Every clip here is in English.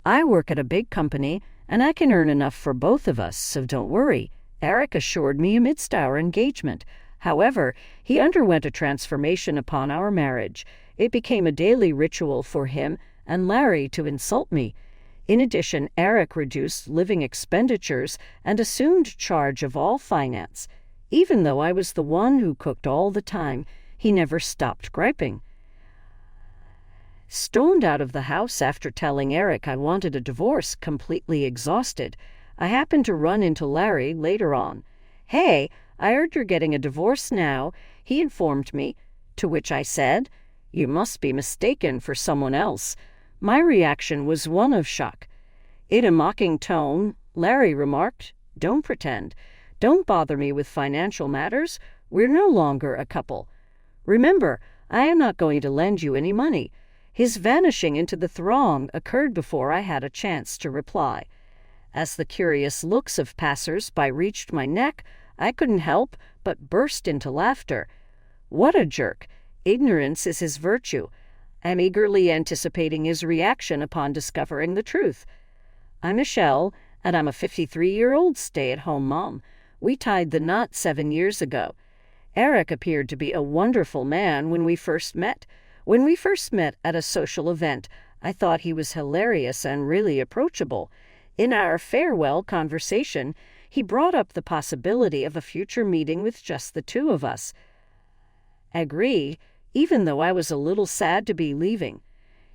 I work at a big company, and I can earn enough for both of us, so don't worry, Eric assured me amidst our engagement. However, he underwent a transformation upon our marriage. It became a daily ritual for him and Larry to insult me. In addition, Eric reduced living expenditures and assumed charge of all finance. Even though I was the one who cooked all the time, he never stopped griping. Stoned out of the house after telling Eric I wanted a divorce, completely exhausted, I happened to run into Larry later on. "Hey, I heard you're getting a divorce now," he informed me, to which I said, "You must be mistaken for someone else." My reaction was one of shock. In a mocking tone, Larry remarked, "Don't pretend. Don't bother me with financial matters. We're no longer a couple. Remember, I am not going to lend you any money." His vanishing into the throng occurred before I had a chance to reply. As the curious looks of passers-by reached my neck, I couldn't help but burst into laughter. What a jerk! Ignorance is his virtue. I'm eagerly anticipating his reaction upon discovering the truth. I'm Michelle, and I'm a 53-year-old stay-at-home mom. We tied the knot 7 years ago. Eric appeared to be a wonderful man when we first met. When we first met at a social event, I thought he was hilarious and really approachable. In our farewell conversation, he brought up the possibility of a future meeting with just the two of us. I agreed, even though I was a little sad to be leaving.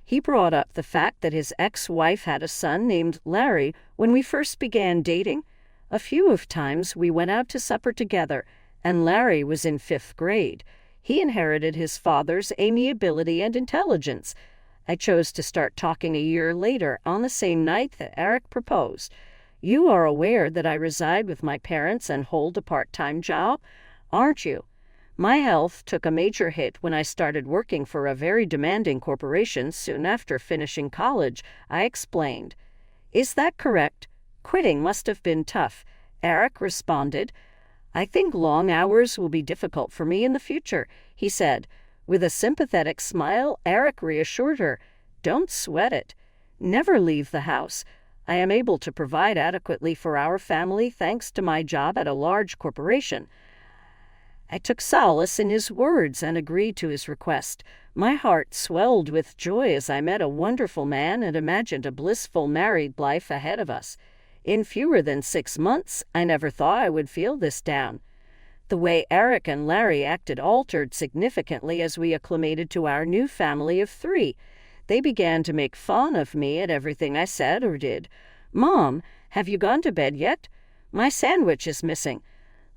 He brought up the fact that his ex-wife had a son named Larry when we first began dating. A few of times we went out to supper together, and Larry was in 5th grade. He inherited his father's amiability and intelligence. I chose to start talking a year later, on the same night that Eric proposed. You are aware that I reside with my parents and hold a part-time job, aren't you? My health took a major hit when I started working for a very demanding corporation soon after finishing college, I explained. Is that correct? Quitting must have been tough, Eric responded. I think long hours will be difficult for me in the future, he said. With a sympathetic smile, Eric reassured her, Don't sweat it. Never leave the house. I am able to provide adequately for our family thanks to my job at a large corporation. I took solace in his words and agreed to his request. My heart swelled with joy as I met a wonderful man and imagined a blissful married life ahead of us. In fewer than 6 months, I never thought I would feel this down. The way Eric and Larry acted altered significantly as we acclimated to our new family of 3. They began to make fun of me at everything I said or did. "Mom, have you gone to bed yet? My sandwich is missing."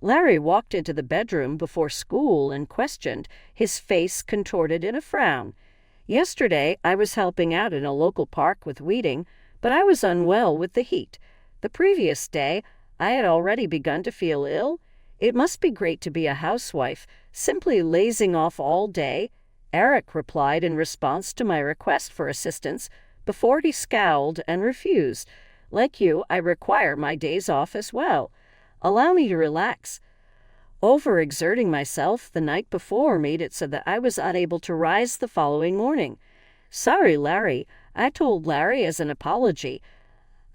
Larry walked into the bedroom before school and questioned, his face contorted in a frown. "Yesterday, I was helping out in a local park with weeding, but I was unwell with the heat. The previous day, I had already begun to feel ill. It must be great to be a housewife, simply lazing off all day," Eric replied in response to my request for assistance, before he scowled and refused. "Like you, I require my days off as well. Allow me to relax." Overexerting myself the night before made it so that I was unable to rise the following morning. "Sorry, Larry," I told Larry as an apology.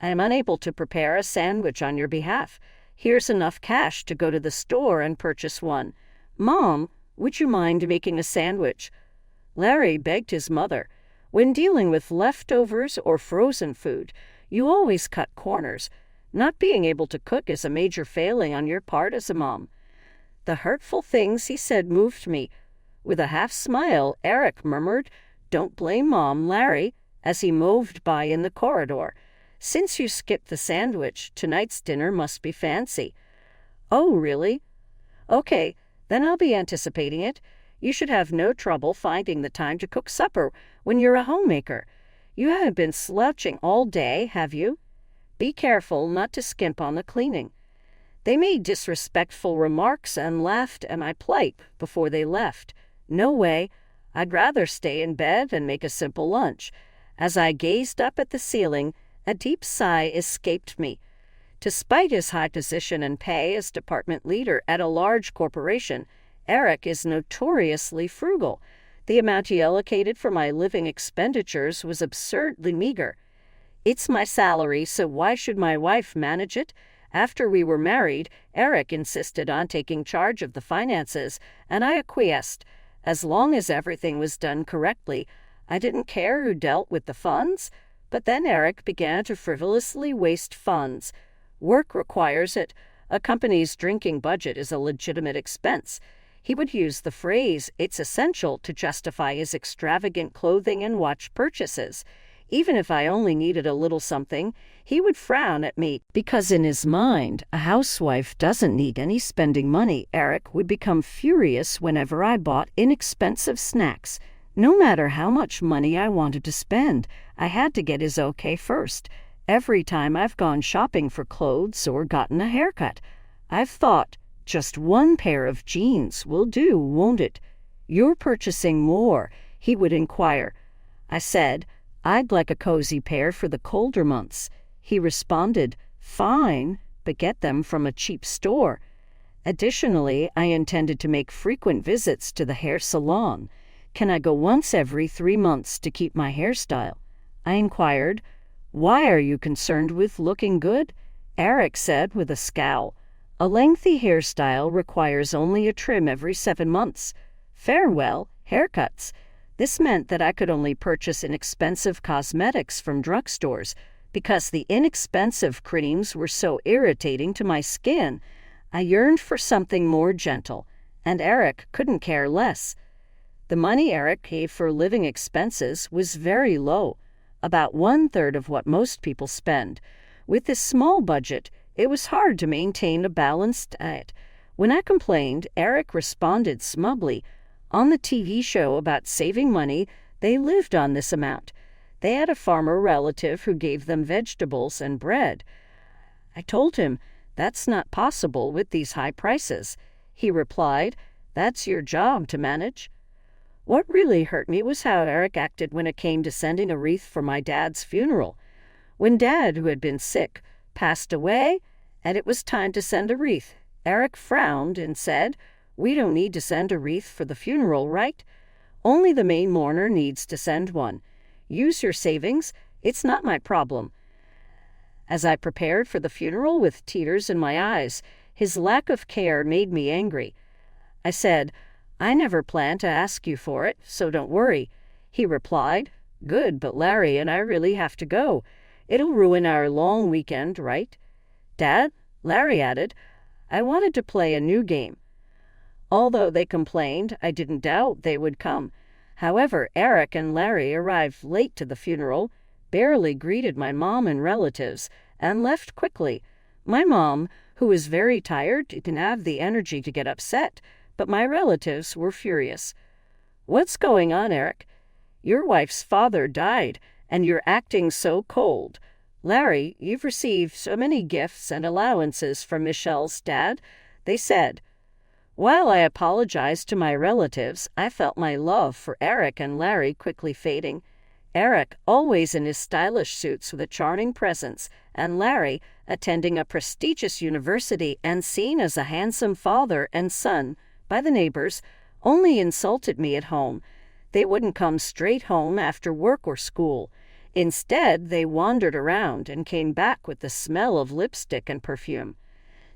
"I am unable to prepare a sandwich on your behalf. Here's enough cash to go to the store and purchase one. Mom, would you mind making a sandwich?" Larry begged his mother. When dealing with leftovers or frozen food, you always cut corners. Not being able to cook is a major failing on your part as a mom. The hurtful things he said moved me. With a half smile, Eric murmured, "Don't blame Mom, Larry," as he moved by in the corridor. "Since you skipped the sandwich, tonight's dinner must be fancy." "Oh, really? Okay, then I'll be anticipating it. You should have no trouble finding the time to cook supper when you're a homemaker. You haven't been slouching all day, have you? Be careful not to skimp on the cleaning." They made disrespectful remarks and laughed at my plight before they left. No way. I'd rather stay in bed and make a simple lunch. As I gazed up at the ceiling, a deep sigh escaped me. Despite his high position and pay as department leader at a large corporation, Eric is notoriously frugal. The amount he allocated for my living expenditures was absurdly meager. It's my salary, so why should my wife manage it? After we were married, Eric insisted on taking charge of the finances, and I acquiesced. As long as everything was done correctly, I didn't care who dealt with the funds. But then Eric began to frivolously waste funds. Work requires it. A company's drinking budget is a legitimate expense. He would use the phrase, "it's essential," to justify his extravagant clothing and watch purchases. Even if I only needed a little something, he would frown at me, because in his mind, a housewife doesn't need any spending money. Eric would become furious whenever I bought inexpensive snacks. No matter how much money I wanted to spend, I had to get his okay first. Every time I've gone shopping for clothes or gotten a haircut, I've thought, just one pair of jeans will do, won't it? "You're purchasing more," he would inquire. I said, "I'd like a cozy pair for the colder months." He responded, "Fine, but get them from a cheap store." Additionally, I intended to make frequent visits to the hair salon. "Can I go once every 3 months to keep my hairstyle?" I inquired. "Why are you concerned with looking good?" Eric said with a scowl, "A lengthy hairstyle requires only a trim every 7 months. Farewell, haircuts." This meant that I could only purchase inexpensive cosmetics from drugstores, because the inexpensive creams were so irritating to my skin. I yearned for something more gentle, and Eric couldn't care less. The money Eric gave for living expenses was very low, about 1/3 of what most people spend. With this small budget, it was hard to maintain a balanced diet. When I complained, Eric responded smugly, "On the TV show about saving money, they lived on this amount. They had a farmer relative who gave them vegetables and bread." I told him, "That's not possible with these high prices." He replied, "That's your job to manage." What really hurt me was how Eric acted when it came to sending a wreath for my dad's funeral. When Dad, who had been sick, passed away, and it was time to send a wreath, Eric frowned and said, "We don't need to send a wreath for the funeral, right? Only the main mourner needs to send one. Use your savings. It's not my problem." As I prepared for the funeral with tears in my eyes, his lack of care made me angry. I said, "I never planned to ask you for it, so don't worry." He replied, "Good, but Larry and I really have to go. It'll ruin our long weekend, right?" "Dad," Larry added, "I wanted to play a new game." Although they complained, I didn't doubt they would come. However, Eric and Larry arrived late to the funeral, barely greeted my mom and relatives, and left quickly. My mom, who was very tired, didn't have the energy to get upset, but my relatives were furious. "What's going on, Eric? Your wife's father died, and you're acting so cold. Larry, you've received so many gifts and allowances from Michelle's dad," they said. While I apologized to my relatives, I felt my love for Eric and Larry quickly fading. Eric, always in his stylish suits with a charming presence, and Larry, attending a prestigious university and seen as a handsome father and son by the neighbors, only insulted me at home. They wouldn't come straight home after work or school. Instead, they wandered around and came back with the smell of lipstick and perfume.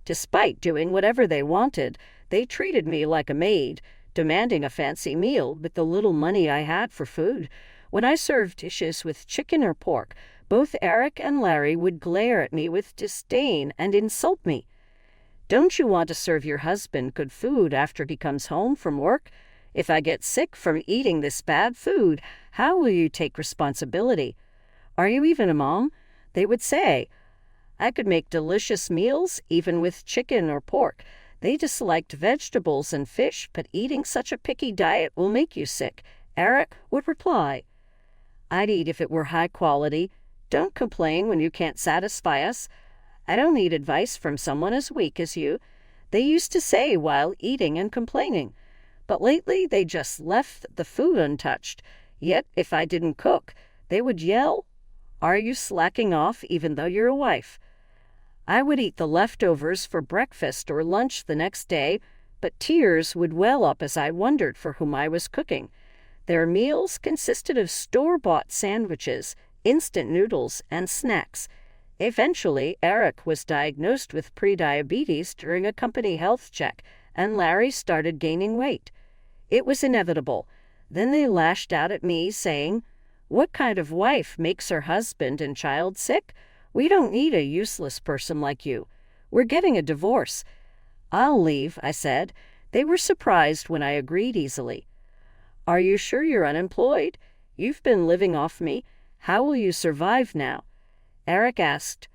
Despite doing whatever they wanted, they treated me like a maid, demanding a fancy meal with the little money I had for food. When I served dishes with chicken or pork, both Eric and Larry would glare at me with disdain and insult me. "Don't you want to serve your husband good food after he comes home from work? If I get sick from eating this bad food, how will you take responsibility? Are you even a mom?" they would say. I could make delicious meals, even with chicken or pork. They disliked vegetables and fish, but eating such a picky diet will make you sick, Eric would reply. "I'd eat if it were high quality. Don't complain when you can't satisfy us. I don't need advice from someone as weak as you," they used to say while eating and complaining. But lately they just left the food untouched. Yet if I didn't cook, they would yell, "Are you slacking off even though you're a wife?" I would eat the leftovers for breakfast or lunch the next day, but tears would well up as I wondered for whom I was cooking. Their meals consisted of store-bought sandwiches, instant noodles, and snacks. Eventually, Eric was diagnosed with prediabetes during a company health check, and Larry started gaining weight. It was inevitable. Then they lashed out at me, saying, "What kind of wife makes her husband and child sick? We don't need a useless person like you. We're getting a divorce." "I'll leave," I said. They were surprised when I agreed easily. "Are you sure you're unemployed? You've been living off me. How will you survive now?" Eric asked.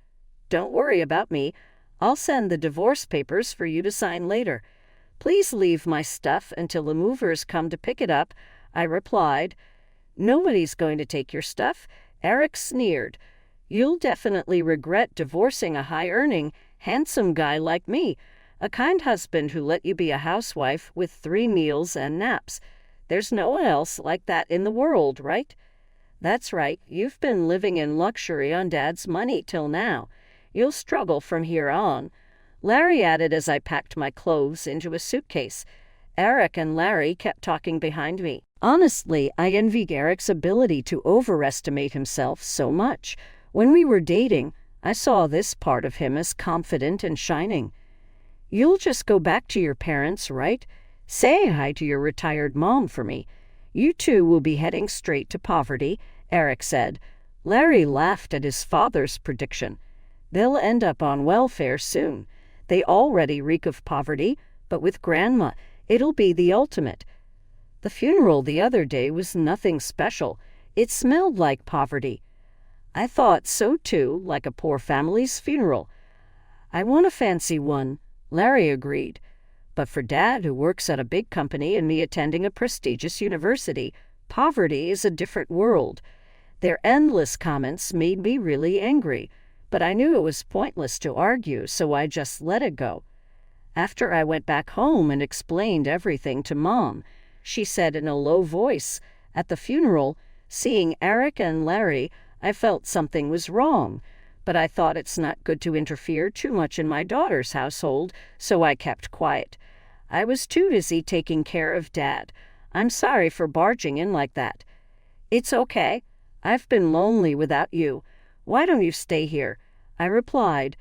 "Don't worry about me. I'll send the divorce papers for you to sign later. Please leave my stuff until the movers come to pick it up," I replied. "Nobody's going to take your stuff," Eric sneered. "You'll definitely regret divorcing a high-earning, handsome guy like me, a kind husband who let you be a housewife with 3 meals and naps. There's no one else like that in the world, right?" "That's right. You've been living in luxury on Dad's money till now. You'll struggle from here on," Larry added as I packed my clothes into a suitcase. Eric and Larry kept talking behind me. Honestly, I envied Eric's ability to overestimate himself so much. When we were dating, I saw this part of him as confident and shining. "You'll just go back to your parents, right? Say hi to your retired mom for me. You two will be heading straight to poverty," Eric said. Larry laughed at his father's prediction. "They'll end up on welfare soon. They already reek of poverty, but with Grandma, it'll be the ultimate." The funeral the other day was nothing special. It smelled like poverty. I thought so too, like a poor family's funeral. "I want a fancy one," Larry agreed. "But for Dad, who works at a big company, and me attending a prestigious university, poverty is a different world." Their endless comments made me really angry, but I knew it was pointless to argue, so I just let it go. After I went back home and explained everything to Mom, she said in a low voice, "At the funeral, seeing Eric and Larry, I felt something was wrong, but I thought it's not good to interfere too much in my daughter's household, so I kept quiet. I was too busy taking care of Dad. I'm sorry for barging in like that." "It's okay. I've been lonely without you. Why don't you stay here?" I replied.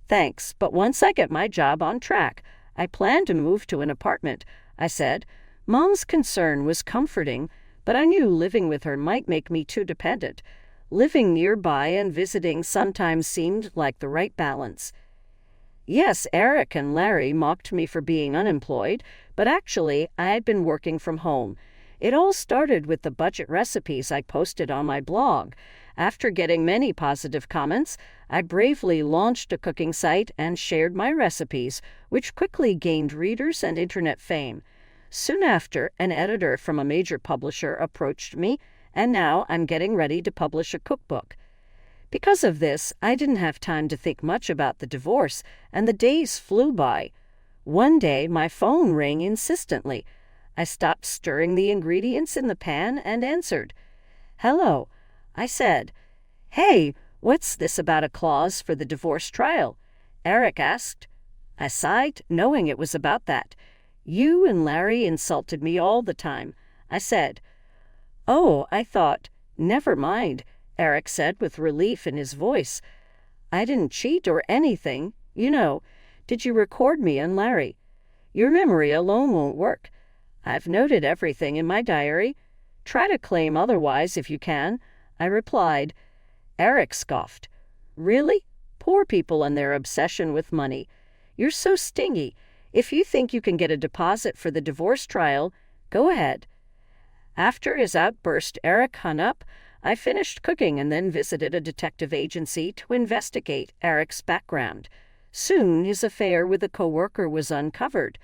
"Thanks, but once I get my job on track, I plan to move to an apartment," I said. Mom's concern was comforting, but I knew living with her might make me too dependent. Living nearby and visiting sometimes seemed like the right balance. Yes, Eric and Larry mocked me for being unemployed, but actually I had been working from home. It all started with the budget recipes I posted on my blog. After getting many positive comments, I bravely launched a cooking site and shared my recipes, which quickly gained readers and internet fame. Soon after, an editor from a major publisher approached me, and now I'm getting ready to publish a cookbook. Because of this, I didn't have time to think much about the divorce, and the days flew by. One day, my phone rang insistently. I stopped stirring the ingredients in the pan and answered. "Hello," I said. "Hey, what's this about a clause for the divorce trial?" Eric asked. I sighed, knowing it was about that. "You and Larry insulted me all the time," I said. "Oh, I thought—" "Never mind," Eric said with relief in his voice. "I didn't cheat or anything. You know, did you record me and Larry? Your memory alone won't work. I've noted everything in my diary. Try to claim otherwise if you can," I replied. Eric scoffed. "Really? Poor people and their obsession with money. You're so stingy. If you think you can get a deposit for the divorce trial, go ahead." After his outburst, Eric hung up. I finished cooking and then visited a detective agency to investigate Eric's background. Soon his affair with a coworker was uncovered.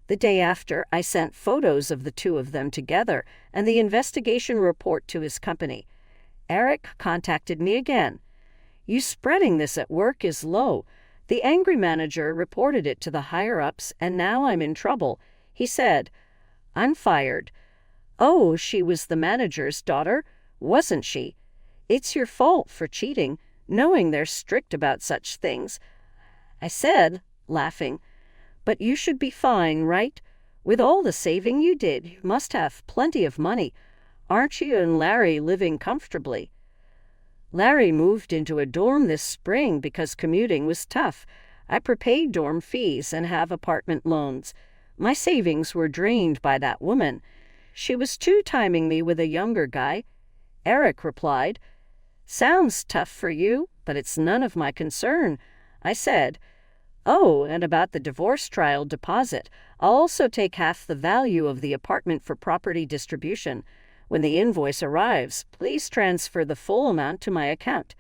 The day after, I sent photos of the two of them together and the investigation report to his company. Eric contacted me again. "You spreading this at work is low. The angry manager reported it to the higher-ups, and now I'm in trouble," he said. "I'm fired." "Oh, she was the manager's daughter, wasn't she? It's your fault for cheating, knowing they're strict about such things," I said, laughing. "But you should be fine, right? With all the saving you did, you must have plenty of money. Aren't you and Larry living comfortably?" Larry moved into a dorm this spring because commuting was tough. I prepaid dorm fees and have apartment loans. My savings were drained by that woman. She was two-timing me with a younger guy. Eric replied, "Sounds tough for you, but it's none of my concern." I said, "Oh, and about the divorce trial deposit, I'll also take half the value of the apartment for property distribution. When the invoice arrives, please transfer the full amount to my account."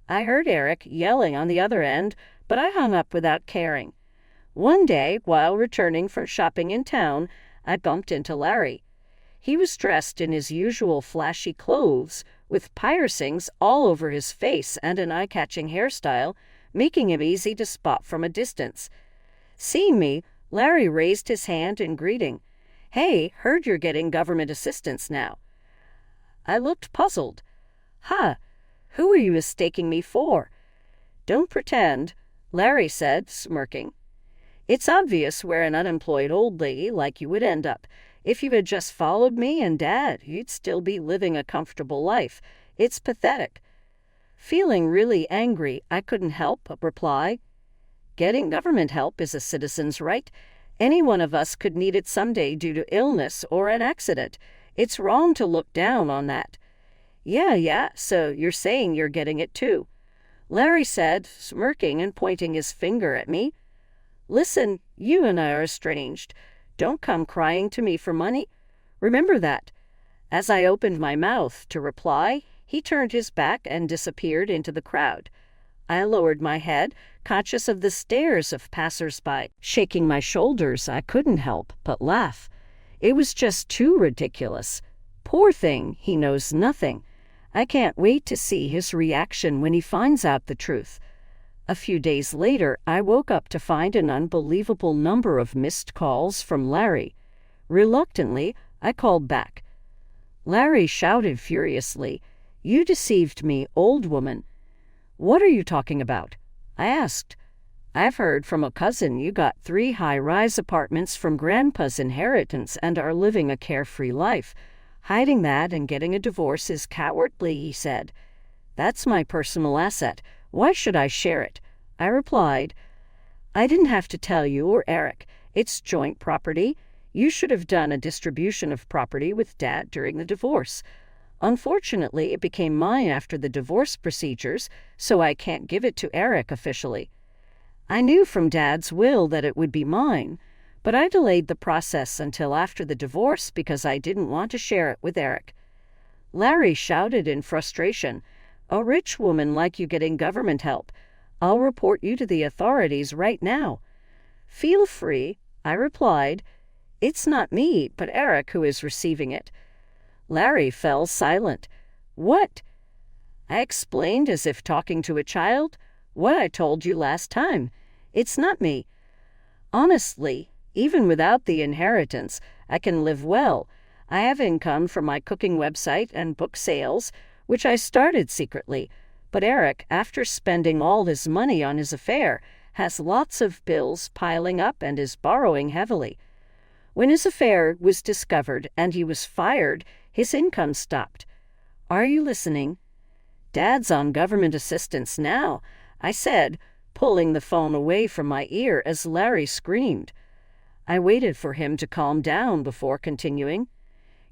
I heard Eric yelling on the other end, but I hung up without caring. One day, while returning from shopping in town, I bumped into Larry. He was dressed in his usual flashy clothes, with piercings all over his face and an eye-catching hairstyle, making him easy to spot from a distance. Seeing me, Larry raised his hand in greeting. "Hey, heard you're getting government assistance now." I looked puzzled. "Huh, who are you mistaking me for?" "Don't pretend," Larry said, smirking. "It's obvious where an unemployed old lady like you would end up. If you had just followed me and Dad, you'd still be living a comfortable life. It's pathetic." Feeling really angry, I couldn't help but reply, "Getting government help is a citizen's right. Any one of us could need it someday due to illness or an accident. It's wrong to look down on that." Yeah, so you're saying you're getting it too," Larry said, smirking and pointing his finger at me. "Listen, you and I are estranged. Don't come crying to me for money. Remember that." As I opened my mouth to reply, he turned his back and disappeared into the crowd. I lowered my head, conscious of the stares of passers-by. Shaking my shoulders, I couldn't help but laugh. It was just too ridiculous. Poor thing, he knows nothing. I can't wait to see his reaction when he finds out the truth. A few days later, I woke up to find an unbelievable number of missed calls from Larry. Reluctantly, I called back. Larry shouted furiously, "You deceived me, old woman." "What are you talking about?" I asked. "I've heard from a cousin you got 3 high-rise apartments from Grandpa's inheritance and are living a carefree life. Hiding that and getting a divorce is cowardly," he said. "That's my personal asset. Why should I share it?" I replied, "I didn't have to tell you or Eric. It's joint property. You should have done a distribution of property with Dad during the divorce. Unfortunately, it became mine after the divorce procedures, so I can't give it to Eric officially. I knew from Dad's will that it would be mine, but I delayed the process until after the divorce because I didn't want to share it with Eric." Larry shouted in frustration, "A rich woman like you getting government help. I'll report you to the authorities right now." "Feel free," I replied. "It's not me, but Eric who is receiving it." Larry fell silent. "What?" I explained as if talking to a child. "What I told you last time. It's not me. Honestly, even without the inheritance, I can live well. I have income from my cooking website and book sales, which I started secretly. But Eric, after spending all his money on his affair, has lots of bills piling up and is borrowing heavily. When his affair was discovered and he was fired, his income stopped. Are you listening? Dad's on government assistance now," I said, pulling the phone away from my ear as Larry screamed. I waited for him to calm down before continuing.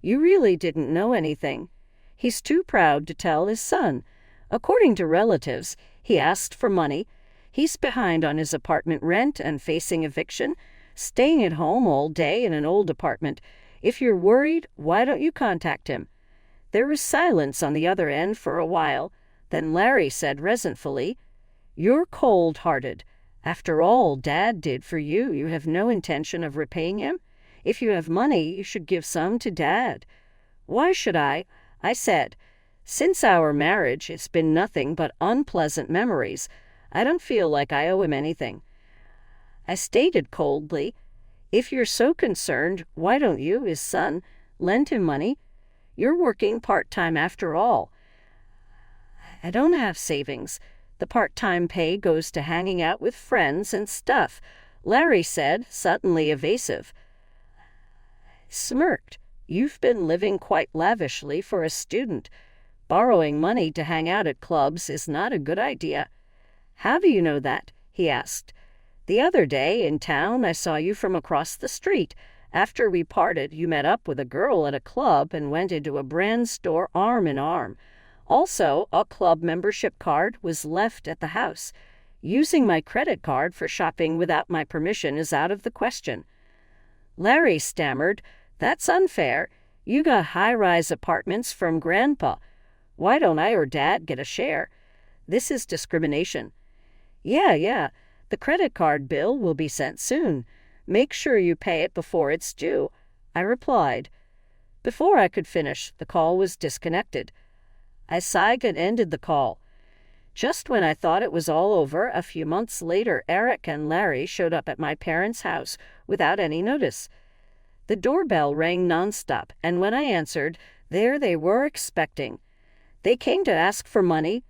"You really didn't know anything. He's too proud to tell his son. According to relatives, he asked for money. He's behind on his apartment rent and facing eviction, staying at home all day in an old apartment. If you're worried, why don't you contact him?" There was silence on the other end for a while. Then Larry said resentfully, "You're cold-hearted. After all Dad did for you, you have no intention of repaying him? If you have money, you should give some to Dad." "Why should I?" I said. "Since our marriage, it's been nothing but unpleasant memories. I don't feel like I owe him anything." I stated coldly, "If you're so concerned, why don't you, his son, lend him money? You're working part-time after all." "I don't have savings. The part-time pay goes to hanging out with friends and stuff," Larry said, suddenly evasive. I smirked. "You've been living quite lavishly for a student. Borrowing money to hang out at clubs is not a good idea." "How do you know that?" he asked. "The other day in town I saw you from across the street. After we parted, you met up with a girl at a club and went into a brand store arm in arm. Also, a club membership card was left at the house. Using my credit card for shopping without my permission is out of the question." Larry stammered, "That's unfair. You got high-rise apartments from Grandpa. Why don't I or Dad get a share? This is discrimination." Yeah. The credit card bill will be sent soon. Make sure you pay it before it's due," I replied. Before I could finish, the call was disconnected. I sighed and ended the call. Just when I thought it was all over, a few months later, Eric and Larry showed up at my parents' house without any notice. The doorbell rang nonstop, and when I answered, there they were expecting. They came to ask for money.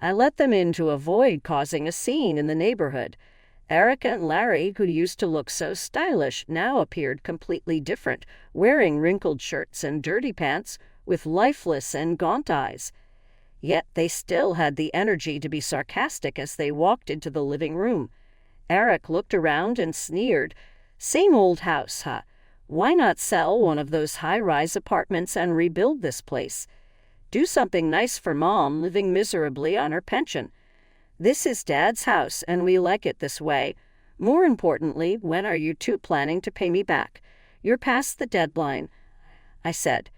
I let them in to avoid causing a scene in the neighborhood. Eric and Larry, who used to look so stylish, now appeared completely different, wearing wrinkled shirts and dirty pants, with lifeless and gaunt eyes. Yet they still had the energy to be sarcastic as they walked into the living room. Eric looked around and sneered. "Same old house, huh? Why not sell one of those high-rise apartments and rebuild this place? Do something nice for Mom, living miserably on her pension. This is Dad's house, and we like it this way. More importantly, when are you two planning to pay me back? You're past the deadline," I said.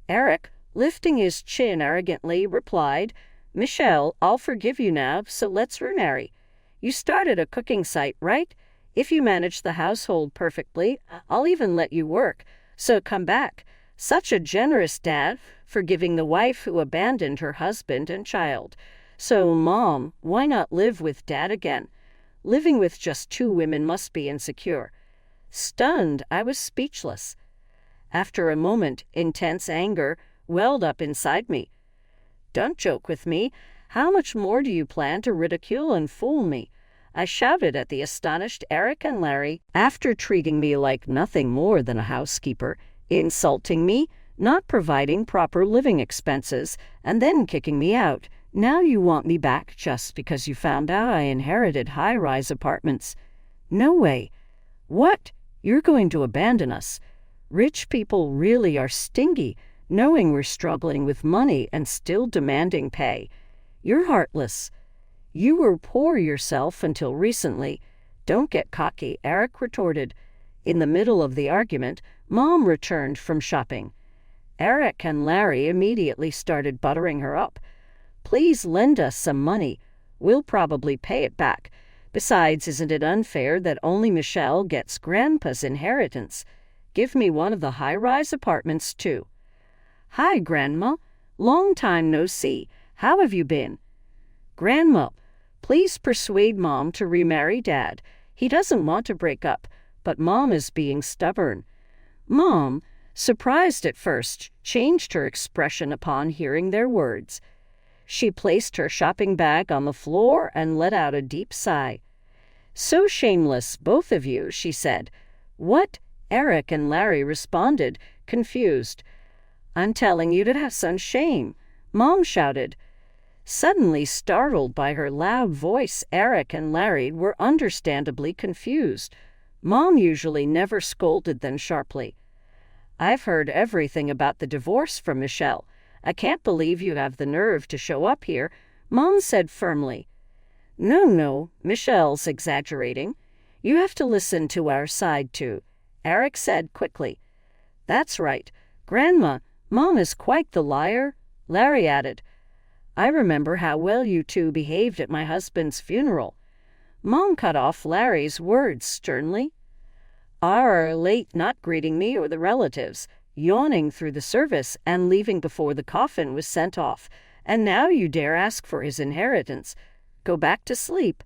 Eric, lifting his chin arrogantly, replied, "Michelle, I'll forgive you now, so let's remarry. You started a cooking site, right? If you manage the household perfectly, I'll even let you work. So come back. Such a generous dad, forgiving the wife who abandoned her husband and child. So, Mom, why not live with Dad again? Living with just two women must be insecure." Stunned, I was speechless. After a moment, intense anger welled up inside me. "Don't joke with me. How much more do you plan to ridicule and fool me?" I shouted at the astonished Eric and Larry. "After treating me like nothing more than a housekeeper, insulting me, not providing proper living expenses, and then kicking me out, now you want me back just because you found out I inherited high-rise apartments. No way. What? You're going to abandon us? Rich people really are stingy, knowing we're struggling with money and still demanding pay. You're heartless. You were poor yourself until recently. Don't get cocky," Eric retorted. In the middle of the argument, Mom returned from shopping. Eric and Larry immediately started buttering her up. "Please lend us some money. We'll probably pay it back. Besides, isn't it unfair that only Michelle gets Grandpa's inheritance? Give me one of the high-rise apartments, too." "Hi, Grandma. Long time no see. How have you been?" "Grandma, please persuade Mom to remarry Dad. He doesn't want to break up, but Mom is being stubborn." Mom, surprised at first, changed her expression upon hearing their words. She placed her shopping bag on the floor and let out a deep sigh. "So shameless, both of you," she said. "What?" Eric and Larry responded, confused. "I'm telling you to have some shame," Mom shouted. Suddenly startled by her loud voice, Eric and Larry were understandably confused. Mom usually never scolded them sharply. "I've heard everything about the divorce from Michelle. I can't believe you have the nerve to show up here," Mom said firmly. No, Michelle's exaggerating. You have to listen to our side too," Eric said quickly. "That's right. Grandma, Mom is quite the liar," Larry added. "I remember how well you two behaved at my husband's funeral." Mom cut off Larry's words sternly. "Are late not greeting me or the relatives, yawning through the service and leaving before the coffin was sent off, and now you dare ask for his inheritance. Go back to sleep."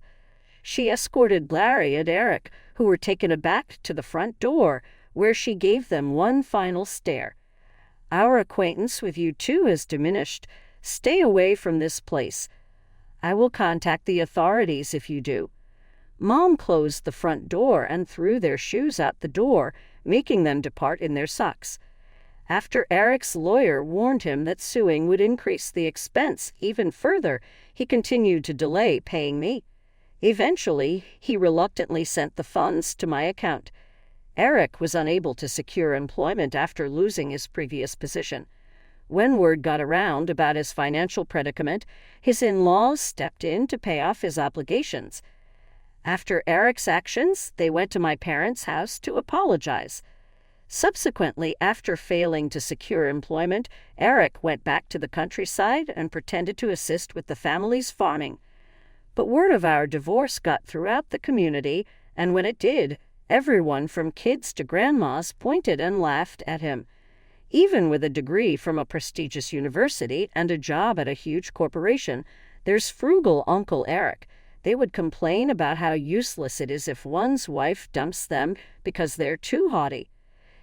She escorted Larry and Eric, who were taken aback, to the front door, where she gave them one final stare. "Our acquaintance with you two has diminished. Stay away from this place. I will contact the authorities if you do." Mom closed the front door and threw their shoes out the door, making them depart in their socks. After Eric's lawyer warned him that suing would increase the expense even further, he continued to delay paying me. Eventually, he reluctantly sent the funds to my account. Eric was unable to secure employment after losing his previous position. When word got around about his financial predicament, his in-laws stepped in to pay off his obligations. After Eric's actions, they went to my parents' house to apologize. Subsequently, after failing to secure employment, Eric went back to the countryside and pretended to assist with the family's farming. But word of our divorce got throughout the community, and when it did, everyone from kids to grandmas pointed and laughed at him. Even with a degree from a prestigious university and a job at a huge corporation, there's frugal Uncle Eric. They would complain about how useless it is if one's wife dumps them because they're too haughty.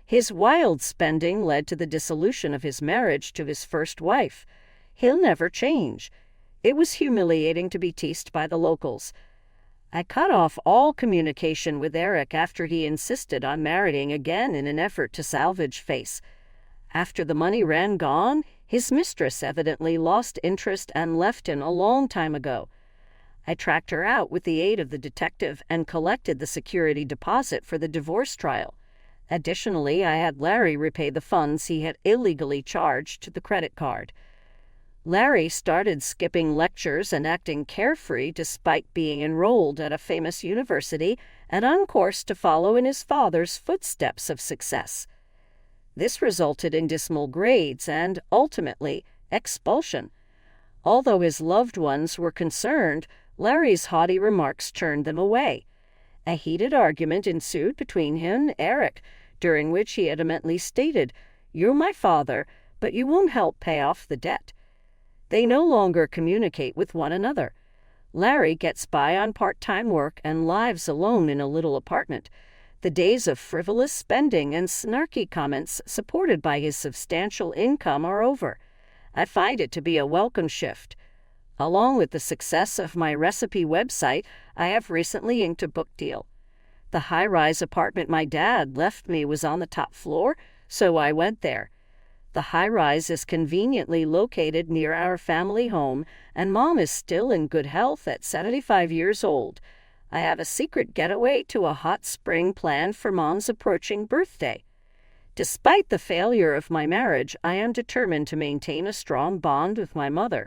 His wild spending led to the dissolution of his marriage to his first wife. He'll never change. It was humiliating to be teased by the locals. I cut off all communication with Eric after he insisted on marrying again in an effort to salvage face. After the money ran gone, his mistress evidently lost interest and left him a long time ago. I tracked her out with the aid of the detective and collected the security deposit for the divorce trial. Additionally, I had Larry repay the funds he had illegally charged to the credit card. Larry started skipping lectures and acting carefree despite being enrolled at a famous university and on course to follow in his father's footsteps of success. This resulted in dismal grades and, ultimately, expulsion. Although his loved ones were concerned, Larry's haughty remarks turned them away. A heated argument ensued between him and Eric, during which he adamantly stated, "You're my father, but you won't help pay off the debt." They no longer communicate with one another. Larry gets by on part-time work and lives alone in a little apartment. The days of frivolous spending and snarky comments supported by his substantial income are over. I find it to be a welcome shift. Along with the success of my recipe website, I have recently inked a book deal. The high-rise apartment my dad left me was on the top floor, so I went there. The high-rise is conveniently located near our family home, and Mom is still in good health at 75 years old. I have a secret getaway to a hot spring planned for Mom's approaching birthday. Despite the failure of my marriage, I am determined to maintain a strong bond with my mother.